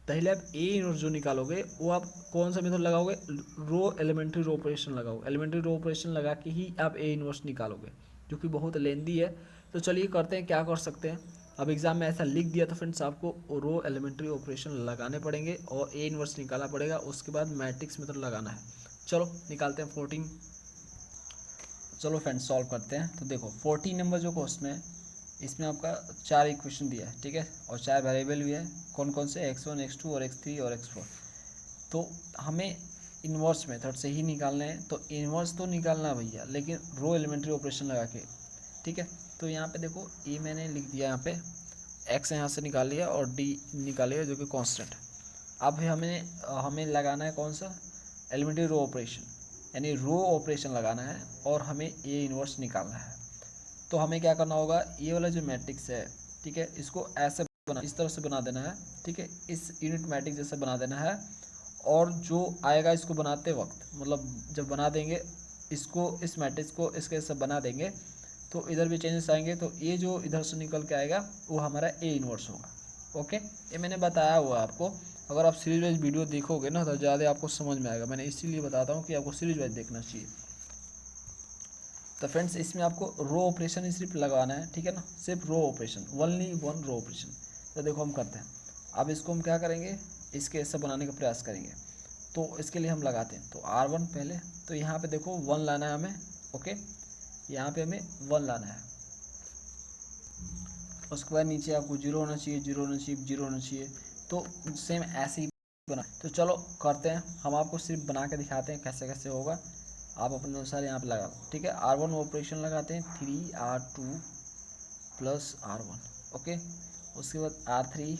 A: पहले आप ए इनवर्स जो निकालोगे वो आप कौन सा मेथड लगाओगे, रो एलिमेंट्री रो ऑपरेशन लगाओ। एलिमेंट्री रो ऑपरेशन लगा के ही आप ए इनवर्स निकालोगे, जो कि बहुत लेंदी है। तो चलिए करते हैं, क्या कर सकते हैं। अब एग्जाम में ऐसा लिख दिया तो फ्रेंड्स आपको रो एलिमेंट्री ऑपरेशन लगाने पड़ेंगे और ए इनवर्स निकालना पड़ेगा, उसके बाद मैट्रिक्स मेथड लगाना है। चलो निकालते हैं 14। चलो फ्रेंड्स सॉल्व करते हैं। तो देखो 14 नंबर जो क्वेश्चन है इसमें आपका 4 इक्वेशन दिया है, ठीक है, और 4 वेरिएबल भी है। कौन कौन से, x1 x2 और x3 और x4। तो हमें इन्वर्स मेथड से ही निकालने हैं। तो इन्वर्स तो निकालना भैया, लेकिन रो एलिमेंट्री ऑपरेशन लगा के, ठीक है। तो यहाँ पे देखो ये मैंने लिख दिया, यहाँ पे x यहाँ से निकाल लिया और d निकाल लिया जो कि कांस्टेंट। अब हमें लगाना है कौन सा, एलिमेंट्री रो ऑपरेशन, यानी रो ऑपरेशन लगाना है और हमें ए इन्वर्स निकालना है। तो हमें क्या करना होगा, ये वाला जो मैट्रिक्स है, ठीक है, इसको ऐसे इस तरह से बना देना है, ठीक है, इस यूनिट मैट्रिक्स जैसे बना देना है। और जो आएगा इसको बनाते वक्त, मतलब जब बना देंगे इसको, इस मैट्रिक्स को इसके सब बना देंगे तो इधर भी चेंजेस आएंगे। तो ये जो इधर से निकल के आएगा वो हमारा ए इन्वर्स होगा। ओके, ये मैंने बताया हुआ आपको। अगर आप सीरीज वाइज वीडियो देखोगे ना तो ज़्यादा आपको समझ में आएगा। मैंने इसीलिए बताता हूँ कि आपको सीरीज वाइज देखना चाहिए। तो फ्रेंड्स इसमें आपको रो ऑपरेशन ही सिर्फ लगाना है, ठीक है ना, सिर्फ row operation, only one row operation. तो देखो हम करते हैं। अब इसको हम क्या करेंगे, इसके ऐसा बनाने का प्रयास करेंगे। तो इसके लिए हम लगाते हैं तो R1 पहले। तो यहाँ पे देखो 1 लाना है हमें, ओके, यहाँ पे हमें 1 लाना है। उसके बाद नीचे आपको 0 होना चाहिए, 0 होना चाहिए, 0 होना चाहिए। तो सेम ऐसे ही बना। तो चलो करते हैं, हम आपको सिर्फ बना के दिखाते हैं कैसे कैसे होगा। आप अपने अनुसार यहाँ पे लगा लो, ठीक है। R1 ऑपरेशन लगाते हैं 3R2 + R1, ओके। उसके बाद R3।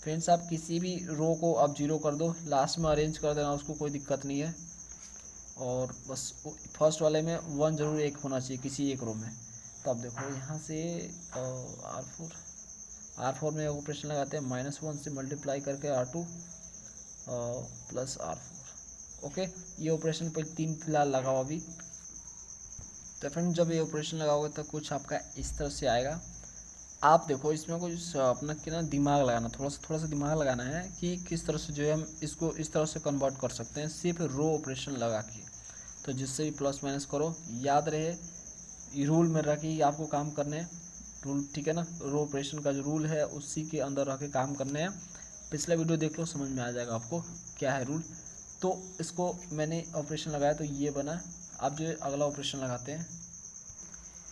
A: फ्रेंड्स आप किसी भी रो को आप 0 कर दो, लास्ट में अरेंज कर देना उसको, कोई दिक्कत नहीं है। और बस फर्स्ट वाले में 1 जरूर एक होना चाहिए किसी एक रो में। तो अब देखो यहाँ से R4 में ऑपरेशन लगाते हैं, -1 से मल्टीप्लाई करके R2 + R4, ओके। ये ऑपरेशन पर 3 फिलहाल लगाओ अभी। तो फ्रेंड जब ये ऑपरेशन लगाओगे तो कुछ आपका इस तरह से आएगा। आप देखो इसमें कुछ अपना कि ना दिमाग लगाना, थोड़ा सा दिमाग लगाना है कि किस तरह से जो है हम इसको इस तरह से कन्वर्ट कर सकते हैं सिर्फ रो ऑपरेशन लगा के। तो जिससे भी प्लस माइनस करो, याद रहे रूल में रख के आपको काम करने हैं, रूल, ठीक है ना। रो ऑपरेशन का जो रूल है उसी के अंदर रह के काम करने हैं। पिछला वीडियो देख लो, समझ में आ जाएगा आपको क्या है रूल। तो इसको मैंने ऑपरेशन लगाया तो ये बना। अब जो अगला ऑपरेशन लगाते हैं।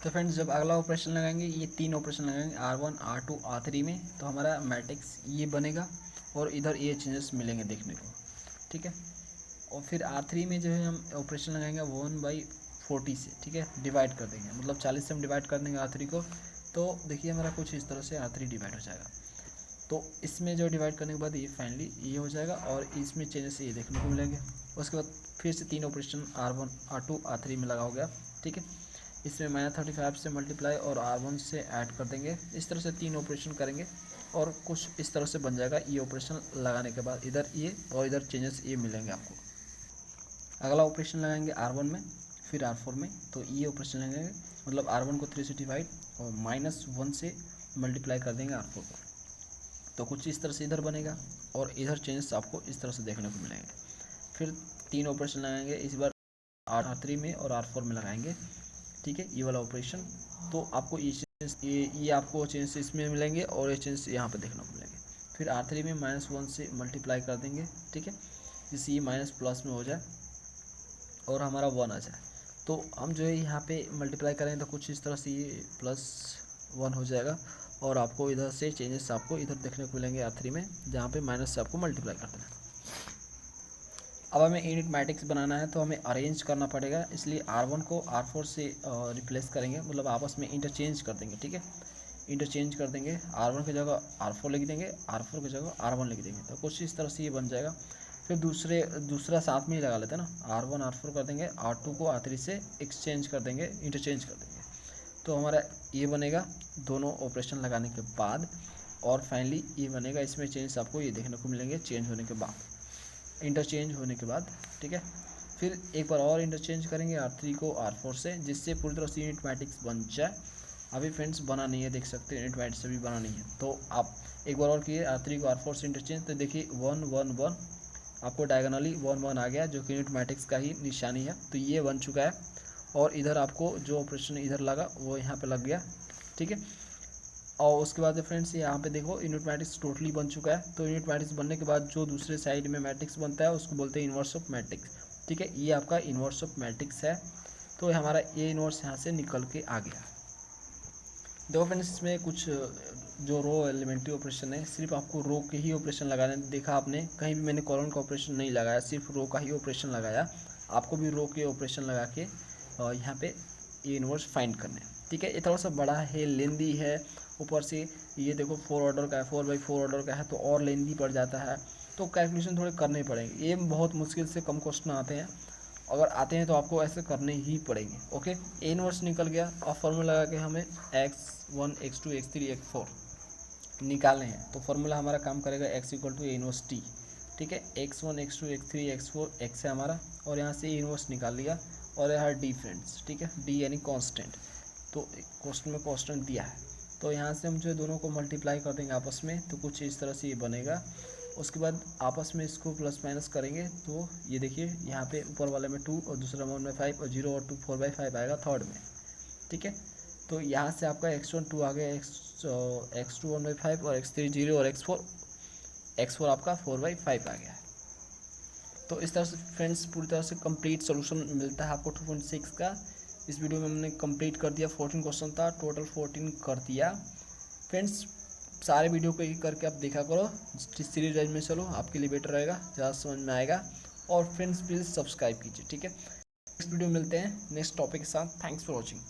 A: तो फ्रेंड्स जब अगला ऑपरेशन लगाएंगे, ये 3 ऑपरेशन लगाएंगे R1 R2 R3 में, तो हमारा मैट्रिक्स ये बनेगा और इधर ये चेंजेस मिलेंगे देखने को, ठीक है। और फिर R3 में जो है हम ऑपरेशन लगाएंगे 1/40 से, ठीक है, डिवाइड कर देंगे, मतलब 40 से हम डिवाइड कर देंगे R3 को। तो देखिए हमारा कुछ इस तरह से R3 डिवाइड हो जाएगा। तो इसमें जो डिवाइड करने के बाद ये फाइनली ये हो जाएगा और इसमें चेंजेस ये देखने को मिलेंगे। उसके बाद फिर से 3 ऑपरेशन R1 R2 R3 में लगाओगे आप, ठीक है। इसमें -35 से मल्टीप्लाई और R1 से ऐड कर देंगे। इस तरह से 3 ऑपरेशन करेंगे और कुछ इस तरह से बन जाएगा। ये ऑपरेशन लगाने के बाद इधर ये और इधर चेंजेस ये मिलेंगे आपको। अगला ऑपरेशन लगाएंगे R1 में, फिर R4 में। तो ये ऑपरेशन लगाएंगे, मतलब R1 को 3 से डिवाइड और -1 से मल्टीप्लाई कर देंगे R4 को। तो कुछ इस तरह से इधर बनेगा और इधर चेंजेस आपको इस तरह से देखने को मिलेंगे। फिर 3 ऑपरेशन लगाएंगे, इस बार R3 में और R4 में लगाएंगे, ठीक है, ये वाला ऑपरेशन। तो आपको ये आपको चेंजेस इसमें मिलेंगे और ये चेंजेस यहाँ पे देखने को मिलेंगे। फिर R3 में -1 से मल्टीप्लाई कर देंगे, ठीक है, जिससे ये माइनस प्लस में हो जाए और हमारा 1 आ जाए। तो हम जो है यहाँ पे मल्टीप्लाई करेंगे तो कुछ इस तरह से ये +1 हो जाएगा और आपको इधर से चेंजेस आपको इधर देखने को मिलेंगे R3 में, जहाँ पे माइनस से आपको मल्टीप्लाई कर देना। अब हमें यूनिट मैट्रिक्स बनाना है तो हमें अरेंज करना पड़ेगा, इसलिए R1 को R4 से रिप्लेस करेंगे, मतलब आपस में इंटरचेंज कर देंगे, ठीक है, इंटरचेंज कर देंगे। R1 की जगह R4 लिख देंगे, R4 की जगह R1 लिख देंगे। तो कुछ इस तरह से ये बन जाएगा। फिर दूसरा साथ में ही लगा लेते हैं ना, R1 R4 कर देंगे, R2 को R3 से एक्सचेंज कर देंगे, इंटरचेंज कर देंगे। तो हमारा ये बनेगा दोनों ऑपरेशन लगाने के बाद। और फाइनली ये बनेगा, इसमें चेंज आपको ये देखने को मिलेंगे चेंज होने के बाद, इंटरचेंज होने के बाद, ठीक है। फिर एक बार और इंटरचेंज करेंगे R3 को R4 से, जिससे पूरी तरह से यूनिट मैट्रिक्स बन जाए। अभी फ्रेंड्स बना नहीं है, देख सकते हैं यूनिट मैट्रिक्स अभी बना नहीं है। तो आप एक बार और किए R3 को R4 से इंटरचेंज, तो देखिए 1 1 1 आपको डायगोनली 1 1 आ गया, जो कि यूनिट मैट्रिक्स का ही निशानी है। तो ये बन चुका है और इधर आपको जो ऑपरेशन इधर लगा वो यहाँ पे लग गया, ठीक है। और उसके बाद फ्रेंड्स यहाँ पे देखो यूनिट मैट्रिक्स टोटली बन चुका है। तो यूनिट मैट्रिक्स बनने के बाद जो दूसरे साइड में मैट्रिक्स बनता है उसको बोलते हैं इन्वर्स ऑफ मैट्रिक्स, ठीक है। ये आपका इन्वर्स ऑफ मैट्रिक्स है। तो हमारा ये इन्वर्स यहाँ से निकल के आ गया। देखो फ्रेंड्स, इसमें कुछ जो रो एलिमेंट्री ऑपरेशन है, सिर्फ आपको रो के ही ऑपरेशन लगाने, देखा आपने कहीं भी मैंने कॉलम का ऑपरेशन नहीं लगाया, सिर्फ रो का ही ऑपरेशन लगाया। आपको भी रो के ऑपरेशन लगा के यहाँ पे ये इन्वर्स फाइंड करने, ठीक है। ये थोड़ा सा बड़ा है, लेंदी है, ऊपर से ये देखो 4 ऑर्डर का है, 4x4 ऑर्डर का है, तो और लेंदी पड़ जाता है। तो कैलकुलेशन थोड़े करने पड़ेंगे, ये बहुत मुश्किल से कम क्वेश्चन आते हैं, अगर आते हैं तो आपको ऐसे करने ही पड़ेंगे, ओके। ए इन्वर्स निकल गया। और फार्मूला लगा के हमें x1 x2 x3 x4 निकालने हैं। तो फार्मूला हमारा काम करेगा x = a इन्वर्स t, ठीक है। x1 x2 x3 x4 x है हमारा, और यहाँ से ए इन्वर्स निकाल लिया। और यहाँ डी फ्रेंड्स, ठीक है, डी यानी कांस्टेंट। तो क्वेश्चन में कांस्टेंट दिया है, तो यहाँ से हम जो दोनों को मल्टीप्लाई कर देंगे आपस में, तो कुछ इस तरह से ये बनेगा। उसके बाद आपस में इसको प्लस माइनस करेंगे, तो ये देखिए यहाँ पे ऊपर वाले में 2 और दूसरा में 5 और 0 और 2 4/5 आएगा थर्ड में, ठीक है। तो यहाँ से आपका x1 2 आ गया, x2 1/5 और x3 0 और x4 आपका 4/5 आ गया है। तो इस तरह से फ्रेंड्स पूरी तरह से कंप्लीट सोल्यूशन मिलता है आपको 2.6 का। इस वीडियो में हमने कंप्लीट कर दिया, 14 क्वेश्चन था, टोटल 14 कर दिया। फ्रेंड्स सारे वीडियो को एक करके आप देखा करो, जिस सीरीज वाइज में चलो, आपके लिए बेटर रहेगा, ज़्यादा समझ में आएगा। और फ्रेंड्स प्लीज़ सब्सक्राइब कीजिए, ठीक है। नेक्स्ट वीडियो मिलते हैं नेक्स्ट टॉपिक के साथ। Thanks for watching.